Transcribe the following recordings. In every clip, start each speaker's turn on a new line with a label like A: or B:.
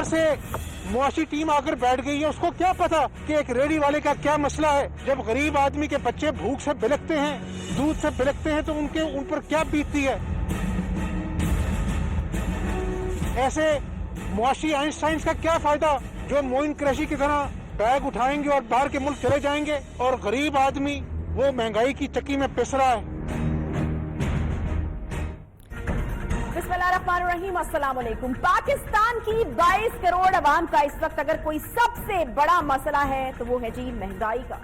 A: سے معاشی ٹیم آकर بیٹھ گئی ہے، اس کو کیا پتا کہ ایک ریڑھی والے کا کیا مسئلہ ہے؟ جب غریب آدمی کے بچے بھوک سے بلکتے ہیں، دودھ سے بلکتے ہیں، تو ان پر کیا بیتتی ہے؟ ایسے معاشی آئنسٹائنز کا کیا فائدہ جو معین قریشی کی طرح بیگ اٹھائیں گے اور باہر کے ملک چلے جائیں گے، اور غریب آدمی وہ مہنگائی کی چکی میں پس رہا ہے۔
B: بسم اللہ الرحمن الرحیم، السلام علیکم۔ پاکستان کی 22 کروڑ عوام کا اس وقت اگر کوئی سب سے بڑا مسئلہ ہے تو وہ ہے جی مہنگائی کا۔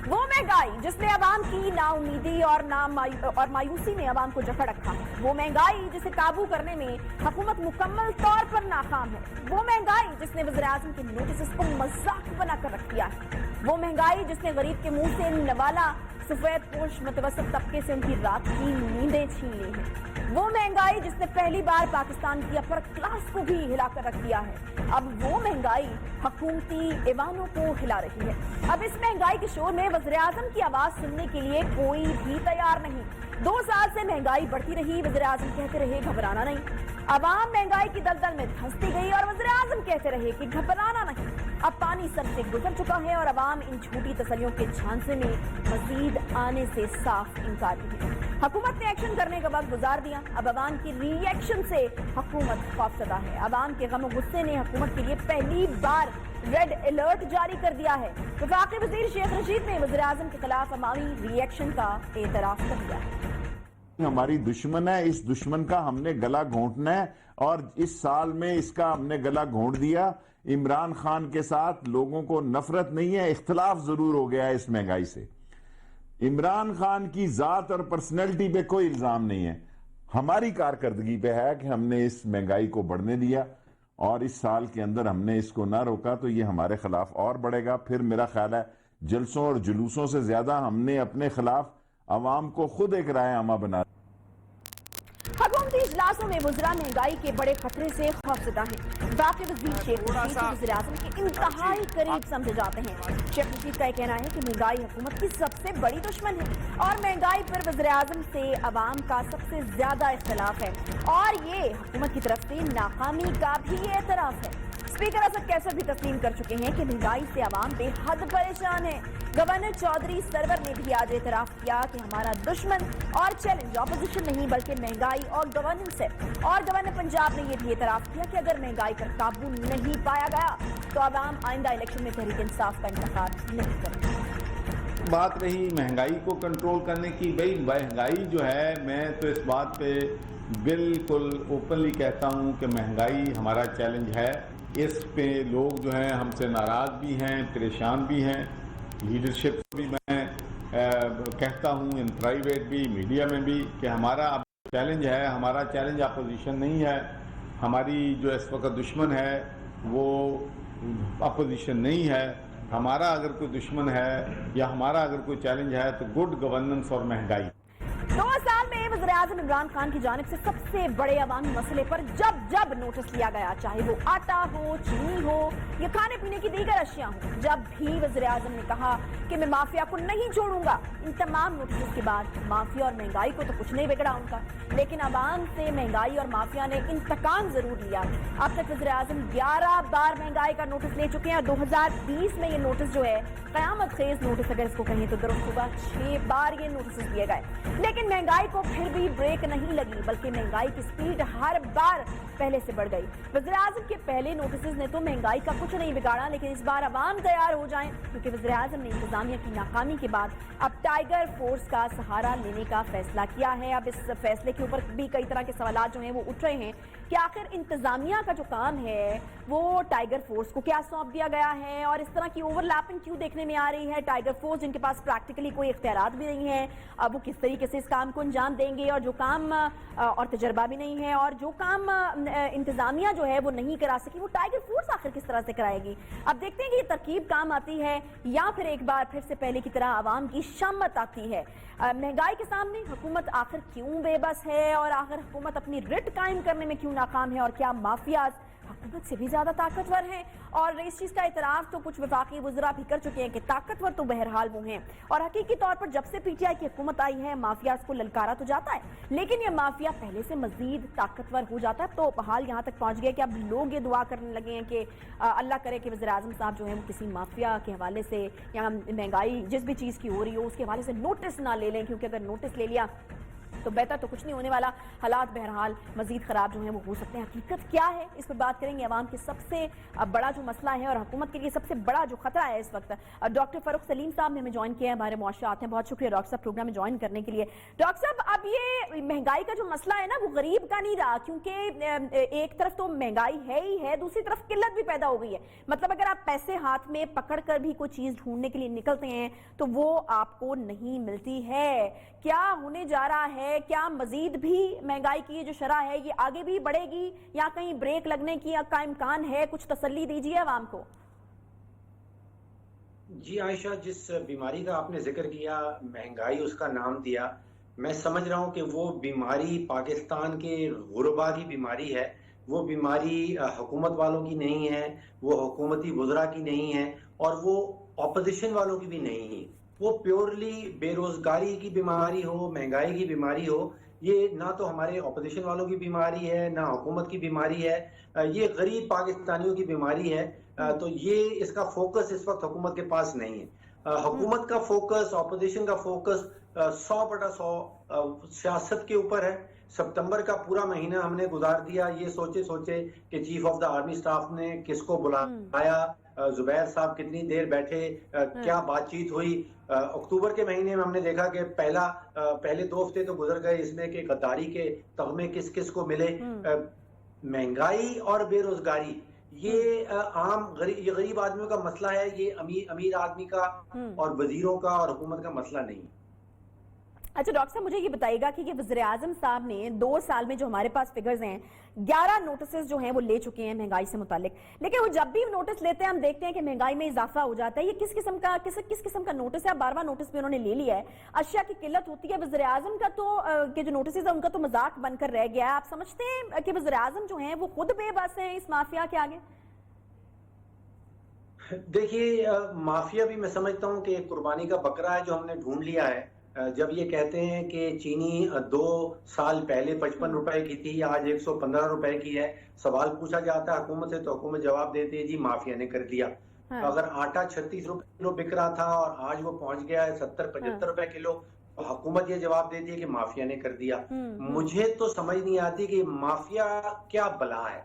B: وہ مہنگائی جس نے عوام کی نا امیدی اور مایوسی میں عوام کو جکڑ رکھا ہے۔ وہ مہنگائی جسے قابو کرنے میں حکومت مکمل طور پر ناکام ہے۔ وہ مہنگائی جس نے وزیر اعظم کے نوٹسز کو مذاق بنا کر رکھ دیا ہے۔ وہ مہنگائی جس نے غریب کے منہ سے نوالا سفید پوش متوسط طبقے سے ان کی رات کی نیندیں چھین لی ہیں۔ وہ مہنگائی جس نے پہلی بار پاکستان کی اپر کلاس کو بھی ہلا کر رکھ دیا ہے۔ اب وہ مہنگائی حکومتی ایوانوں کو ہلا رہی ہے۔ اب اس مہنگائی کے شور میں وزیر اعظم کی آواز سننے کے لیے کوئی بھی تیار نہیں۔ 2 سال سے مہنگائی بڑھتی رہی، وزیر اعظم کہتے رہے گھبرانا نہیں۔ عوام مہنگائی کی دلدل میں دھنستی گئی اور وزیر اعظم کہتے رہے کہ گھبرانا نہیں۔ اب پانی سر سے گزر چکا ہے اور عوام ان جھوٹی تسلیوں کے جھانسے میں مزید آنے سے صاف انکاری ہے۔ حکومت نے ایکشن کرنے کا وقت گزار دیا، اب عوام کی ری ایکشن سے حکومت خوفزدہ ہے۔ عوام کے غم و غصے نے حکومت کے لیے پہلی بار ریڈ الرٹ جاری کر دیا ہے۔ وفاقی وزیر شیخ رشید نے وزیر اعظم کے خلاف عوامی ری ایکشن کا اعتراف کر دیا ہے۔
C: ہماری دشمن ہے، اس دشمن کا ہم نے گلا گھونٹنا ہے، اور اس سال میں اس کا ہم نے گلا گھونٹ دیا۔ عمران خان کے ساتھ لوگوں کو نفرت نہیں ہے، اختلاف ضرور ہو گیا ہے اس مہنگائی سے۔ عمران خان کی ذات اور پرسنالٹی پہ کوئی الزام نہیں ہے، ہماری کارکردگی پہ ہے کہ ہم نے اس مہنگائی کو بڑھنے دیا، اور اس سال کے اندر ہم نے اس کو نہ روکا تو یہ ہمارے خلاف اور بڑھے گا۔ پھر میرا خیال ہے جلسوں اور جلوسوں سے زیادہ ہم نے اپنے خلاف عوام کو خود ایک رائے عامہ بنا۔
B: حکومتی اجلاسوں میں وزراء مہنگائی کے بڑے خطرے سے خوفزدہ ہیں۔ وفاقی وزیر شیخ رشید کو وزیر اعظم کے انتہائی قریب سمجھے جاتے ہیں۔ شیخ رشید کا یہ کہنا ہے کہ مہنگائی حکومت کی سب سے بڑی دشمن ہے، اور مہنگائی پر وزیر اعظم سے عوام کا سب سے زیادہ اختلاف ہے، اور یہ حکومت کی طرف سے ناکامی کا بھی اعتراف ہے۔ اسپیکر اسد کیسر بھی تسلیم کر چکے ہیں کہ مہنگائی سے عوام بے حد پریشان ہے۔ گورنر چودھری سرور نے بھی آج اعتراف کیا کہ ہمارا دشمن اور چیلنج اپوزیشن نہیں بلکہ مہنگائی اور گورننس ہے، اور گورنر پنجاب نے یہ بھی اعتراف کیا کہ اگر مہنگائی پر قابو نہیں پایا گیا تو عوام آئندہ الیکشن میں تحریک انصاف کا انتخاب نہیں کرے گا۔
D: بات رہی مہنگائی کو کنٹرول کرنے کی، بھئی مہنگائی جو ہے، میں تو اس بات پہ بالکل اوپنلی کہتا ہوں کہ مہنگائی ہمارا چیلنج ہے۔ اس پہ لوگ جو ہیں ہم سے ناراض بھی ہیں، پریشان بھی ہیں۔ لیڈرشپ بھی میں کہتا ہوں، ان پرائیویٹ بھی، میڈیا میں بھی، کہ ہمارا اب چیلنج ہے، ہمارا چیلنج اپوزیشن نہیں ہے۔ ہماری جو اس وقت دشمن ہے وہ اپوزیشن نہیں ہے۔ ہمارا اگر کوئی دشمن ہے یا ہمارا اگر کوئی چیلنج ہے تو گڈ گورننس اور مہنگائی۔
B: 2 سال میں وزیر اعظم عمران خان کی جانب سے سب سے بڑے عوامی مسئلے پر جب نوٹس لیا گیا، چاہے وہ آٹا ہو، چینی ہو یا کھانے پینے کی دیگر اشیاء ہوں، جب بھی وزیر اعظم نے کہا کہ میں مافیا کو نہیں چھوڑوں گا، ان تمام نوٹسز کے بعد مافیا اور مہنگائی کو تو کچھ نہیں بگڑا ان کا، لیکن عوام سے مہنگائی اور مافیا نے انتقام ضرور لیا۔ اب تک وزیر اعظم 11 بار مہنگائی کا نوٹس لے چکے ہیں، اور 2020 میں یہ نوٹس جو ہے قیامت خیز نوٹس اگر اس کو کہیں تو درست ہوگا، 6 بار یہ نوٹسز دیے گئے، لیکن مہنگائی کو پھر بھی بریک نہیں لگی، بلکہ مہنگائی کی سپیڈ ہر بار پہلے سے بڑھ گئی۔ وزیر اعظم کے پہلے نوٹسز نے تو مہنگائی کا کچھ نہیں بگاڑا، لیکن اس بار عوام تیار ہو جائیں، کیونکہ وزیر اعظم نے انتظامیہ کی ناکامی کے بعد اب ٹائیگر فورس کا سہارا لینے کا فیصلہ کیا ہے۔ اب اس فیصلے کے اوپر بھی کئی طرح کے سوالات جو ہیں وہ اٹھ رہے ہیں کہ آخر انتظامیہ کا جو کام ہے وہ ٹائیگر فورس کو کیا سونپ دیا گیا ہے، اور اس طرح کی اوور لیپنگ کیوں دیکھنے میں آ رہی ہے۔ ٹائیگر فورس جن کے پاس پریکٹیکلی کوئی اختیارات بھی نہیں ہے، اب وہ کس طریقے سے اس کام کو انجام دیں گے، اور جو کام اور تجربہ بھی نہیں ہے، اور جو کام انتظامیہ جو ہے وہ نہیں کرا سکی، وہ ٹائیگر فورس آخر کس طرح سے کرائے گی۔ اب دیکھتے ہیں کہ یہ ترکیب کام آتی ہے یا پھر ایک بار پھر سے پہلے کی طرح عوام کی شامت آتی ہے۔ مہنگائی کے سامنے حکومت آخر کیوں بے بس ہے، اور آخر حکومت اپنی رٹ قائم کرنے میں کیوں नाकाम है और क्या माफियाज हुकूमत से भी ज्यादा ताकतवर हैं? और इस चीज का इतराफ तो कुछ वफाकी वज़रा भी कर चुके हैं कि ताकतवर तो बहरहाल वो हैं, और हकीकी तौर पर जब से पीटीआई की हुकूमत आई है माफियाज को ललकारा तो जाता है, लेकिन ये माफिया पहले से मजीद ताकतवर हो जाता है। तो हाल यहाँ तक पहुंच गया कि अब लोग ये दुआ करने लगे हैं कि अल्लाह करे कि वज़ीर आज़म साहब जो है वो किसी माफिया के हवाले से या महंगाई जिस भी चीज़ की हो रही हो उसके हवाले से नोटिस ना ले लें, क्योंकि अगर नोटिस ले लिया तो बेहतर तो कुछ नहीं होने वाला, हालात बहरहाल मजीद खराब जो हैं वो हो सकते हैं। हकीकत क्या है इस पर बात करेंगे। अवाम के सबसे बड़ा जो मसला है और हुकूमत के लिए सबसे बड़ा जो खतरा है इस वक्त, डॉक्टर फ़ारूक सलीम साहब ने हमें ज्वाइन किया है, हमारे मुआशरात हैं। बहुत शुक्रिया डॉक्टर साहब प्रोग्राम में ज्वाइन करने के लिए। डॉक्टर साहब, अब ये महंगाई का जो मसला है ना वो गरीब का नहीं रहा, क्योंकि एक तरफ तो महंगाई है ही है, दूसरी तरफ किल्लत भी पैदा हो गई है। मतलब अगर आप पैसे हाथ में पकड़ कर भी कोई चीज ढूंढने के लिए निकलते हैं तो वो आपको नहीं मिलती है। क्या होने जा रहा है? क्या मजीद भी महंगाई की जो शरह है ये आगे भी बढ़ेगी या कहीं ब्रेक लगने की का इम्कान है? कुछ तसल्ली दीजिए आवाम को।
E: जी आयशा, जिस बीमारी का आपने जिक्र किया, महंगाई उसका नाम दिया, मैं समझ रहा हूं कि वो बीमारी पाकिस्तान के गुरबा की बीमारी है। वो बीमारी हुकूमत वालों की नहीं है, वो हुकूमती वज़रा की नहीं है और वो अपोजिशन वालों की भी नहीं है। वो प्योरली बेरोजगारी की बीमारी हो, महंगाई की बीमारी हो, ये ना तो हमारे अपोजिशन वालों की बीमारी है ना हुकूमत की बीमारी है, ये गरीब पाकिस्तानियों की बीमारी है। तो ये इसका फोकस इस वक्त हुकूमत के पास नहीं है। हुकूमत का फोकस, अपोजिशन का फोकस 100/100 सियासत के ऊपर है। सितंबर का पूरा महीना हमने गुजार दिया ये सोचे कि chief of the army staff ने किसको बुलाया, जुबैर साहब कितनी देर बैठे, क्या बातचीत हुई। अक्टूबर के महीने में हमने देखा कि पहले 2 हफ्ते तो गुजर गए इसमें कि गद्दारी के तगमे किस किस को मिले। महंगाई और बेरोजगारी ये ये गरीब आदमियों का मसला है, ये अमीर आदमी का और वजीरों का और हुकूमत का मसला नहीं।
B: अच्छा डॉक्टर साहब, मुझे ये बताइएगा कि ये वज़ीर आज़म साहब ने 2 साल में जो हमारे पास फिगर्स हैं 11 नोटिस जो हैं वो ले चुके हैं महंगाई से मुतालिक, लेकिन वो जब भी नोटिस लेते हैं हम देखते हैं कि महंगाई में इजाफा हो जाता है। ये किस किस्म का नोटिस है? 12वां नोटिस भी उन्होंने ले लिया है। अशिया की किल्लत होती है। वज़ीर आज़म का तो के जो नोटिस है उनका तो मजाक बनकर रह गया है। आप समझते हैं कि वज़ीर आज़म जो है वो खुद बेबस हैं इस माफिया के आगे?
E: देखिए, माफिया भी मैं समझता हूँ कि कुर्बानी का बकरा है जो हमने ढूंढ लिया है। जब ये कहते हैं कि चीनी 2 साल पहले 55 रुपए की थी, आज 115 रुपए की है, सवाल पूछा जाता है हुकूमत से तो हुकूमत जवाब देती है जी माफिया ने कर दिया। हाँ। अगर आटा 36 रुपए किलो बिक रहा था और आज वो पहुंच गया है 70-75 रुपए किलो, तो हुकूमत ये जवाब देती है कि माफिया ने कर दिया। मुझे तो समझ नहीं आती कि माफिया क्या बला है।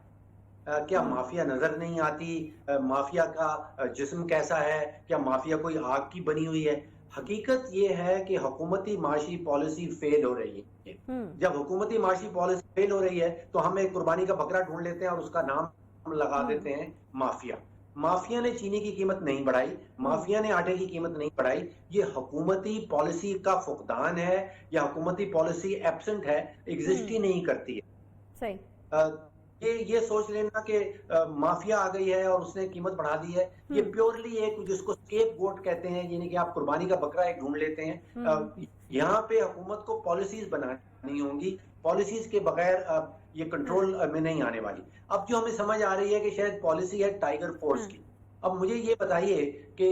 E: क्या माफिया नजर नहीं आती? माफिया का जिस्म कैसा है? क्या माफिया कोई आग की बनी हुई है? हकीकत ये है कि हुकूमती माशी पॉलिसी फेल हो रही है। जब हुकूमती माशी पॉलिसी फेल हो रही है तो हम एक कुर्बानी का बकरा ढूंढ लेते हैं और उसका नाम हम लगा देते हैं माफिया। माफिया ने चीनी की कीमत नहीं बढ़ाई, माफिया ने आटे की कीमत नहीं बढ़ाई। ये हुकूमती पॉलिसी का फुकदान है या हुकूमती पॉलिसी एब्सेंट है, एग्जिस्ट ही नहीं करती है।
B: सही।
E: ये सोच लेना कि माफिया आ गई है और उसने कीमत बढ़ा दी है, ये प्योरली एक जिसको स्केप गोट कहते हैं, यानी कि आप कुर्बानी का बकरा एक ढूंढ लेते हैं। यहाँ पे हुकूमत को पॉलिसीज बनानी होंगी, पॉलिसीज के बगैर ये कंट्रोल में नहीं आने वाली। अब जो हमें समझ आ रही है कि शायद पॉलिसी है टाइगर फोर्स की। अब मुझे ये बताइए कि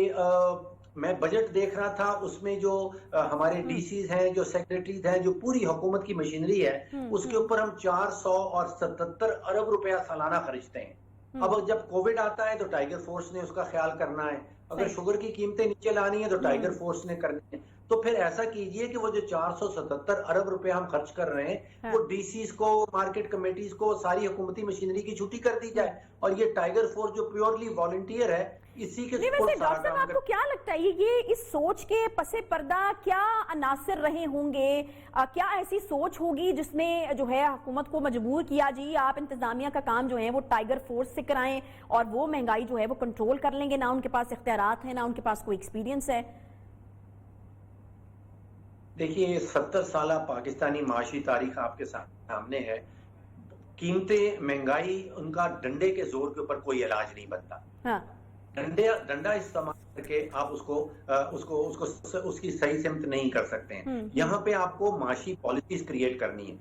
E: मैं बजट देख रहा था, उसमें जो हमारे डीसीज हैं, जो सेक्रेटरीज हैं, जो पूरी हुकूमत की मशीनरी है, उसके ऊपर हम 477 अरब रुपया सालाना खर्चते हैं। अब जब कोविड आता है तो टाइगर फोर्स ने उसका ख्याल करना है, अगर शुगर की कीमतें नीचे लानी है तो टाइगर फोर्स ने करनी है। तो फिर ऐसा कीजिए कि वो जो 477 अरब रुपया हम खर्च कर रहे हैं वो डीसीज को, मार्केट कमेटीज को, सारी हुकूमती मशीनरी की छुट्टी कर दी जाए और ये टाइगर फोर्स जो प्योरली वॉलंटियर है इसी के
B: वैसे डॉक्टर साहब आपको क्या लगता है ये इस सोच के पसे पर्दा क्या अनासर रहे होंगे? क्या ऐसी सोच होगी जिसमें जो है हुकूमत को मजबूर किया जी आप इंतजामिया का काम जो है वो टाइगर फोर्स से कराएं और वो महंगाई जो है वो कंट्रोल कर लेंगे? ना उनके पास इख्तियारात है, ना उनके पास कोई एक्सपीरियंस है।
E: देखिए, 70 साल पाकिस्तानी माशी तारीख आपके सामने है। कीमतें, महंगाई, उनका डंडे के जोर के ऊपर कोई इलाज नहीं बनता।
B: हाँ।
E: डंडा इस्तेमाल करके आप उसकी सही सिमत नहीं कर सकते हैं। यहाँ पे आपको माशी पॉलिसीज क्रिएट करनी है।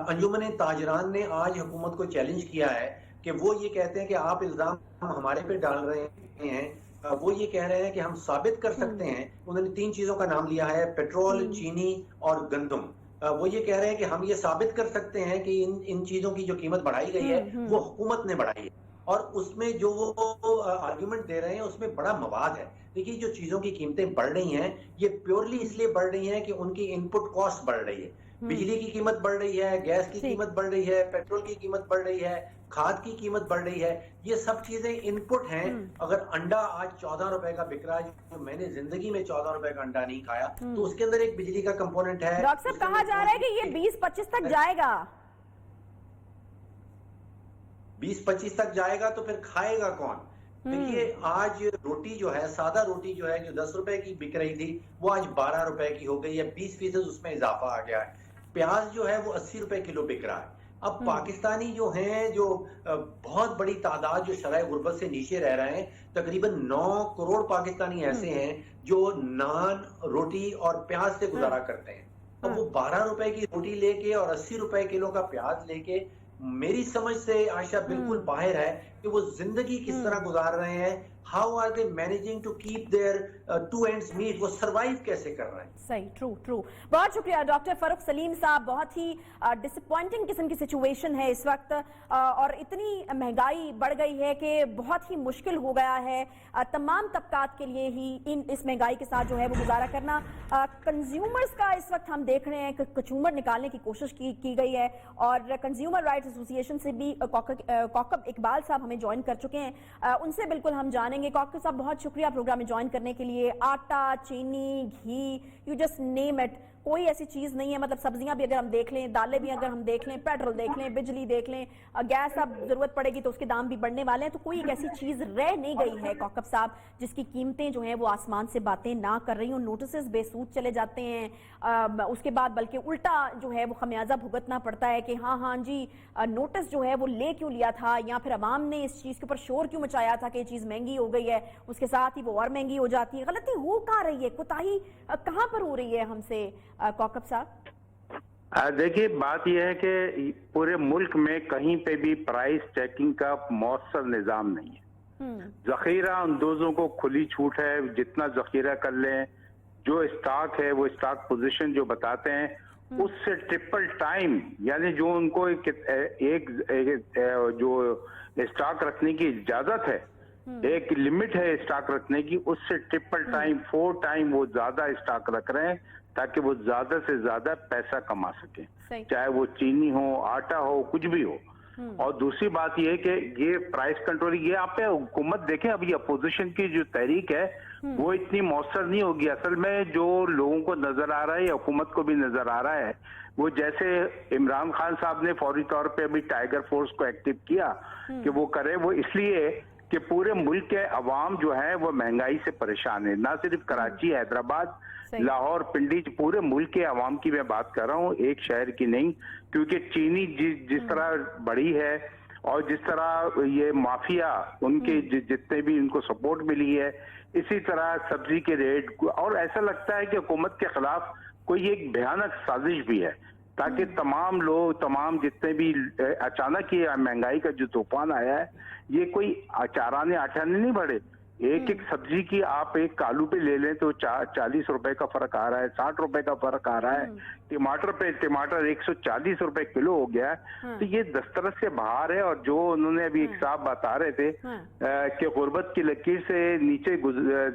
E: अंजुमन ताजरान ने आज हुकूमत को चैलेंज किया है कि वो ये कहते हैं कि आप इल्जाम हमारे पे डाल रहे हैं, वो ये कह रहे हैं कि हम साबित कर सकते हैं। उन्होंने 3 चीजों का नाम लिया है, पेट्रोल, चीनी और गंदम। वो ये कह रहे हैं कि हम ये साबित कर सकते हैं कि इन चीजों की जो कीमत बढ़ाई गई है वो हुकूमत ने बढ़ाई है, और उसमें जो वो आर्ग्यूमेंट दे रहे हैं उसमें बड़ा मवाद है। देखिए, जो चीजों की कीमतें बढ़ रही हैं ये प्योरली इसलिए बढ़ रही हैं कि उनकी इनपुट कॉस्ट बढ़ रही है। बिजली की कीमत बढ़ रही है, गैस की कीमत बढ़ रही है, पेट्रोल की कीमत बढ़ रही है, खाद की कीमत बढ़ रही है। ये सब चीजें इनपुट हैं। अगर अंडा आज 14 रुपए का बिक रहा है, जो मैंने जिंदगी में 14 रुपए का अंडा नहीं खाया, तो उसके अंदर एक बिजली का कंपोनेंट है।
B: डॉक्टर साहब, कहा जा रहा है कि ये 20-25 तक जाएगा।
E: 20-25 तक जाएगा तो फिर खाएगा कौन? देखिए, आज रोटी जो है, सादा रोटी जो है, जो 10 रुपए की बिक रही थी, वो आज 12 रुपए की हो गई है। 20% उसमें इजाफा आ गया है। प्याज जो है वो 80 रुपए किलो बिक रहा है। अब पाकिस्तानी जो हैं, जो बहुत बड़ी तादाद जो शराय गुर्बत से नीचे रह रहे हैं, तकरीबन 9 करोड़ पाकिस्तानी ऐसे हैं जो नान, रोटी और प्याज से गुजारा करते हैं। अब वो 12 रुपए की रोटी लेके और 80 रुपए किलो का प्याज लेके, मेरी समझ से आयशा बिल्कुल बाहर है कि वो जिंदगी किस तरह गुजार रहे हैं। How are they managing to keep their 2 ends meet? वो सरवाइव कैसे कर रहे हैं?
B: सही, ट्रू। बहुत शुक्रिया डॉक्टर फरूख सलीम साहब। बहुत ही डिसअपॉइंटिंग किस्म की सिचुएशन है इस वक्त, और इतनी महंगाई बढ़ गई है कि बहुत ही मुश्किल हो गया है तमाम तबकात के लिए ही इस महंगाई के साथ जो है वो गुजारा करना। कंज्यूमर्स का इस वक्त हम देख रहे हैं कि कचूमर निकालने की कोशिश की गई है, और कंज्यूमर राइट्स एसोसिएशन से भी कौकब इकबाल साहब हमें ज्वाइन कर चुके हैं। उनसे बिल्कुल हम जानेंगे। कौकब साहब, बहुत शुक्रिया प्रोग्राम में ज्वाइन करने के लिए। आटा, चीनी, घी, यू जस्ट नेम इट, कोई ऐसी चीज नहीं है। मतलब सब्जियां भी अगर हम देख लें, दालें भी अगर हम देख लें, पेट्रोल देख लें, बिजली देख लें, गैस अब जरूरत पड़ेगी तो उसके दाम भी बढ़ने वाले हैं। तो कोई एक ऐसी चीज रह नहीं गई है कौकब साहब जिसकी कीमतें जो हैं वो आसमान से बातें ना कर रही हो। नोटिस बेसूद चले जाते हैं, उसके बाद बल्कि उल्टा जो है वो खमियाजा भुगतना पड़ता है कि हाँ जी, नोटिस जो है वो ले क्यों लिया था, या फिर अवाम ने इस चीज के ऊपर शोर क्यों मचाया था कि ये चीज महंगी हो गई है, उसके साथ ही वो और महंगी हो जाती है। गलती हो कहाँ रही है, कोताही कहाँ पर हो रही है हमसे कौकब साहब?
F: देखिए, बात यह है कि पूरे मुल्क में कहीं पे भी प्राइस चेकिंग का मौसर निजाम नहीं है। जखीरा अंदोजों को खुली छूट है, जितना जखीरा कर लें। जो स्टॉक है वो स्टॉक पोजीशन जो बताते हैं उससे ट्रिपल टाइम, यानी जो उनको एक जो स्टॉक रखने की इजाजत है, एक लिमिट है स्टॉक रखने की, उससे ट्रिपल टाइम 4 टाइम वो ज्यादा स्टॉक रख रहे हैं ताकि वो ज्यादा से ज्यादा पैसा कमा सके, चाहे वो चीनी हो, आटा हो, कुछ भी हो। और दूसरी बात ये है कि ये प्राइस कंट्रोल, ये आप हुकूमत देखें, अब ये अपोजिशन की जो तहरीक है वो इतनी मौसर नहीं होगी। असल में जो लोगों को नजर आ रहा है, हुकूमत को भी नजर आ रहा है, वो जैसे इमरान खान साहब ने फौरी तौर पे अभी टाइगर फोर्स को एक्टिव किया कि वो करे, वो इसलिए कि पूरे मुल्क के अवाम जो है वो महंगाई से परेशान है। ना सिर्फ कराची, हैदराबाद, लाहौर, पिंडी, पूरे मुल्क के अवाम की मैं बात कर रहा हूँ, एक शहर की नहीं। क्योंकि चीनी जिस तरह बढ़ी है और जिस तरह ये माफिया उनके जितने भी इनको सपोर्ट मिली है, इसी तरह सब्जी के रेट, और ऐसा लगता है कि हुकूमत के खिलाफ कोई एक भयानक साजिश भी है ताकि तमाम लोग, तमाम जितने भी अचानक ये महंगाई का जो तूफान आया है, ये कोई अचाराने आठाने नहीं बढ़े। एक सब्जी की आप एक आलू पे ले लें तो 40 रुपए का फर्क आ रहा है, 60 रुपए का फर्क आ रहा है। टमाटर 140 रुपए किलो हो गया है। तो ये दस्तरस से बाहर है। और जो उन्होंने अभी एक साहब बता रहे थे कि गुर्बत की लकीर से नीचे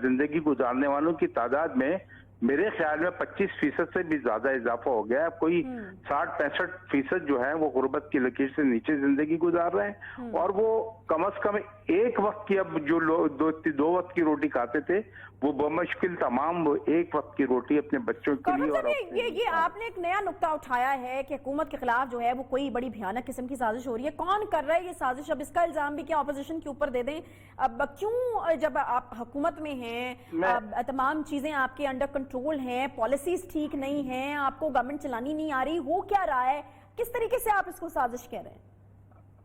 F: जिंदगी गुजारने वालों की तादाद में मेरे ख्याल में 25% से भी ज्यादा इजाफा हो गया है। कोई 60-65% जो है वो गुर्बत की लकीर से नीचे जिंदगी गुजार रहे हैं। और वो कम से कम एक वक्त की, अब जो लोग दो वक्त की रोटी खाते थे वो बमुश्किल तमाम एक वक्त की रोटी अपने बच्चों के लिए। और
B: ये आपने एक नया नुक्ता उठाया है कि हुकूमत के खिलाफ जो है वो कोई बड़ी भयानक किस्म की साजिश हो रही है। कौन कर रहा है ये साजिश? अब इसका इल्जाम भी क्या ऑपोजिशन के ऊपर दे दें? अब क्यों, जब आप हुकूमत में हैं, तमाम चीजें आपके अंडर कंट्रोल हैं, पॉलिसीज ठीक नहीं हैं, आपको गवर्नमेंट चलानी नहीं आ रही, हो क्या रहा है? किस तरीके से आप इसको साजिश कह रहे हैं?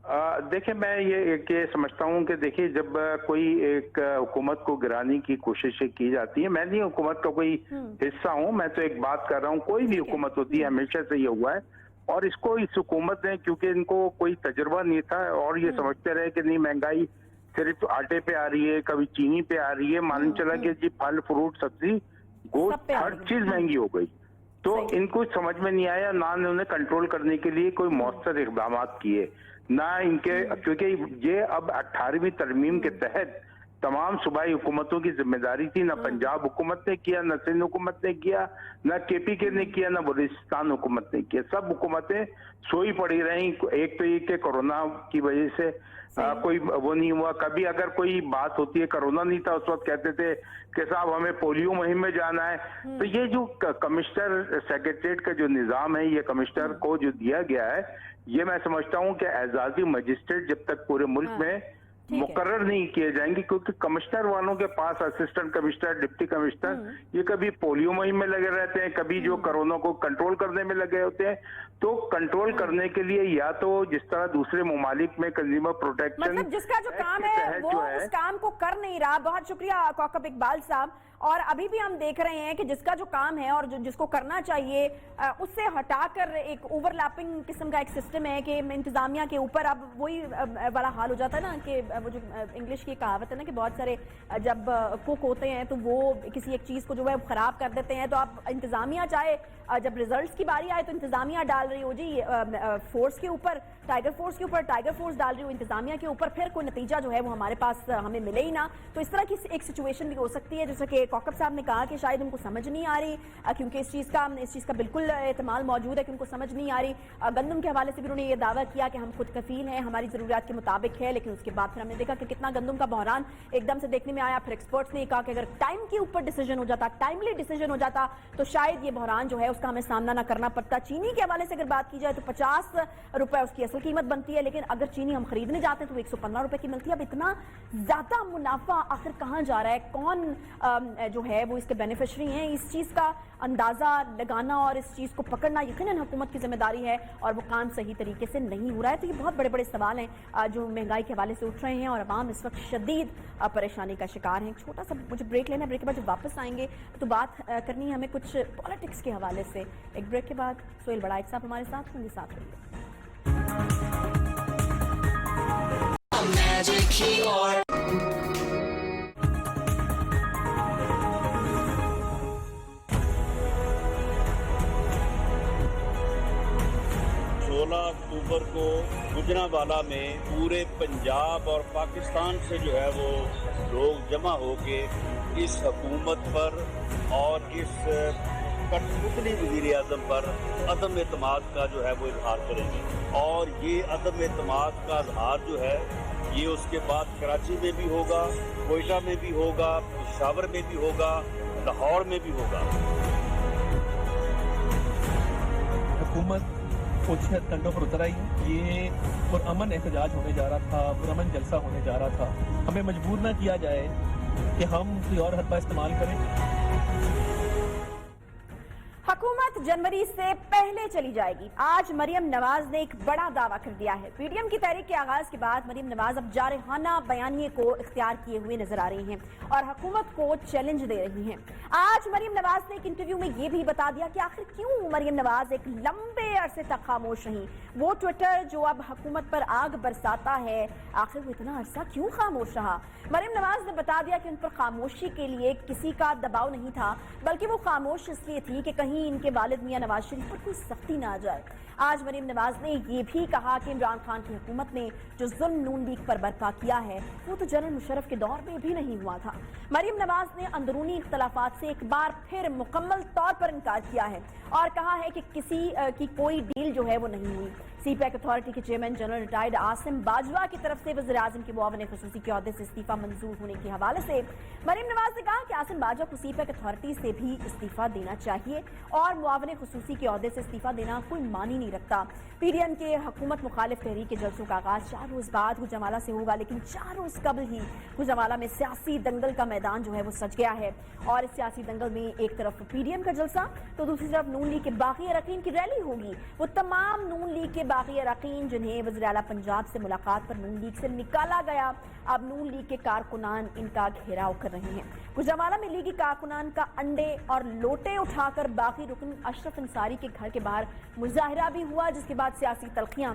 F: देखिए, मैं ये समझता हूँ कि देखिए, जब कोई एक हुकूमत को गिराने की कोशिशें की जाती है, मैं नहीं हुकूमत का कोई हिस्सा हूँ, मैं तो एक बात कर रहा हूँ, कोई भी हुकूमत होती है हमेशा से ये हुआ है। और इसको इस हुकूमत ने, क्योंकि इनको कोई तजुर्बा नहीं था और ये समझते रहे कि नहीं महंगाई सिर्फ आटे पे आ रही है, कभी चीनी पे आ रही है, मालूम चला कि जी फल फ्रूट सब्जी गोश्त हर चीज महंगी हो गई। तो इनको समझ में नहीं आया, ना उन्होंने कंट्रोल करने के लिए कोई मौसर इकदाम किए, ना इनके, क्योंकि ये अब 18वीं तरमीम के तहत तमाम सूबाई हुकूमतों की जिम्मेदारी थी। ना पंजाब हुकूमत ने किया, ना सिंध हुकूमत ने किया, ना KPK ने किया, ना बलूचिस्तान हुकूमत ने किया। सब हुकूमतें सोई पड़ी रही। एक तो ये कि कोरोना की वजह से कोई वो नहीं हुआ। कभी अगर कोई बात होती है, कोरोना नहीं था उस वक्त कहते थे कि साहब हमें पोलियो मुहिम में जाना है। तो ये जो कमिश्नर सेक्रेटरीट का जो निजाम है, ये कमिश्नर को जो दिया गया है, ये मैं समझता हूँ कि एजाजी मजिस्ट्रेट जब तक पूरे मुल्क में मुकर्रर नहीं किए जाएंगे, क्योंकि कमिश्नर वालों के पास असिस्टेंट कमिश्नर, डिप्टी कमिश्नर, ये कभी पोलियो मुहिम में लगे रहते हैं, कभी जो कोरोना को कंट्रोल करने में लगे होते हैं। तो कंट्रोल करने के लिए या तो जिस तरह दूसरे ममालिक में कंज्यूमर प्रोटेक्शन,
B: मतलब जिसका जो काम है वो उस काम को कर नहीं रहा। बहुत शुक्रिया कौकब इकबाल साहब। और अभी भी हम देख रहे हैं कि जिसका जो काम है और जिसको करना चाहिए उससे हटाकर एक ओवरलैपिंग किस्म का एक सिस्टम है कि इंतजामिया के ऊपर अब वही वाला हाल हो जाता है ना, कि वो जो इंग्लिश की कहावत है ना कि बहुत सारे जब कुक होते हैं तो वो किसी एक चीज को जो है खराब कर देते हैं। तो अब इंतजामिया चाहे जब रिजल्ट्स की बारी आए तो इंतजामिया डाल रही हो जी फोर्स के ऊपर, टाइगर फोर्स के ऊपर, टाइगर फोर्स डाल रही हो इंतजामिया के ऊपर, फिर कोई नतीजा जो है वो हमारे पास हमें मिले ही ना। तो इस तरह की एक सिचुएशन भी हो सकती है, जैसे कि कौकब साहब ने कहा कि शायद उनको समझ नहीं आ रही, क्योंकि इस चीज का बिल्कुल एहतमाल मौजूद है कि उनको समझ नहीं आ रही। गंदम के हवाले से भी उन्होंने ये दावा किया कि हम खुद कफील हैं, हमारी जरूरियात के मुताबिक है, लेकिन उसके बाद फिर हमने देखा कि कितना गंदम का बहरान एकदम से देखने में आया। फिर एक्सपर्ट्स ने कहा कि अगर टाइम के ऊपर डिसीजन हो जाता, टाइमली डिसीजन हो जाता, तो शायद ये बहरान जो है उसका हमें सामना ना करना पड़ता। चीनी के हवाले से अगर बात की जाए तो 50 रुपए उसकी असल कीमत बनती है, लेकिन अगर चीनी हम खरीदने जाते हैं तो 115 रुपए की मिलती है। अब इतना ज्यादा मुनाफा आखिर कहां जा रहा है, कौन जो है वो इसके बेनिफिशियरी हैं, इस चीज का अंदाजा लगाना और इस चीज को पकड़ना यकीनन हुकूमत की जिम्मेदारी है, और वो काम सही तरीके से नहीं हो रहा है। तो ये बहुत बड़े बड़े सवाल हैं जो महंगाई के हवाले से उठ रहे हैं और अवाम इस वक्त शदीद परेशानी का शिकार है। छोटा सा मुझे ब्रेक लेना, ब्रेक के बाद जब वापस आएंगे तो बात करनी है हमें कुछ पॉलिटिक्स के हवाले से। एक ब्रेक के बाद सोहेल बड़ाइच साहब हमारे साथ होंगे, साथ रहिए।
G: अक्टूबर को गुजरांवाला में पूरे पंजाब और पाकिस्तान से जो है वो लोग जमा होके इस हुकूमत पर और इस कठपुतली वज़ीर आज़म पर अदम एतमाद का जो है वो इजहार करेंगे। और ये अदम एतमाद का इजहार जो है ये उसके बाद कराची में भी होगा, कोयटा में भी होगा, पेशावर में भी होगा, लाहौर में भी होगा।
H: हुकूमत कुछ कंधों पर उतर आई है। ये पुरअमन एहतजाज होने जा रहा था, पुरअमन जलसा होने जा रहा था। हमें मजबूर ना किया जाए कि हम कोई और हरबा इस्तेमाल करें।
B: हुकूमत जनवरी से पहले चली जाएगी। आज मरियम नवाज ने एक बड़ा दावा कर दिया है। पीडीएम की तहरीक के आगाज के बाद मरियम नवाज अब जारहाना बयानिए को इख्तियार किए हुए नजर आ रही हैं और हुकूमत को चैलेंज दे रही हैं। आज मरियम नवाज ने एक इंटरव्यू में यह भी बता दिया कि आखिर क्यों मरियम नवाज एक लंबे अरसे तक खामोश रही। वो ट्विटर जो अब हुकूमत पर आग बरसाता है, आखिर वो इतना अरसा क्यों खामोश रहा। मरियम नवाज ने बता दिया कि उन पर खामोशी के लिए किसी का दबाव नहीं था, बल्कि वो खामोश इसलिए थी कि कहीं इनके वालिद मियां नवाज शरीफ पर कोई सख्ती ना आ जाए। आज मरियम नवाज ने यह भी कहा कि इमरान खान की हुकूमत ने जो जुल्म नून लीग पर बर्पा किया है वो तो जनरल मुशर्रफ के दौर में भी नहीं हुआ था। मरियम नवाज ने अंदरूनी इख्तलाफात से एक बार फिर मुकम्मल तौर पर इनकार किया है और कहा है कि किसी की कोई डील जो है वो नहीं हुई। सीपैक अथॉरिटी के chairman general retired Asim Bajwa की तरफ से वज़ीर आज़म के मुआविन ख़ुसूसी के ओहदे से इस्तीफा मंजूर होने के हवाले से मरियम नवाज ने कहा कि आसिम बाजवा को सीपैक अथॉरिटी से भी इस्तीफा देना चाहिए और मुआविन ख़ुसूसी के ओहदे से इस्तीफा देना कोई मानी नहीं रखता। पीडीएम के हुकूमत मुखालिफ तहरीक के जलसों का आगाज 4 रोज बाद गुजरांवाला से होगा, लेकिन 4 रोज कबल ही गुजरांवाला में सियासी दंगल का मैदान जो है वो सज गया है और इस सियासी दंगल में एक तरफ पीडीएम का जलसा तो दूसरी तरफ नून लीग के बाकी अरकान की रैली होगी वो तमाम नून लीग के बाकी अरकान जिन्हें वज़ीर आला पंजाब से मुलाकात पर नून लीग से निकाला गया, अब नून लीग के कारकुनान इनका घेराव कर रहे हैं। गुजरांवाला में लीगी कारकुनान का अंडे और लोटे उठाकर बाकी रुकन अशरफ अंसारी के घर के बाहर मुजाहिरा भी हुआ, जिसके बाद सियासी तलखियां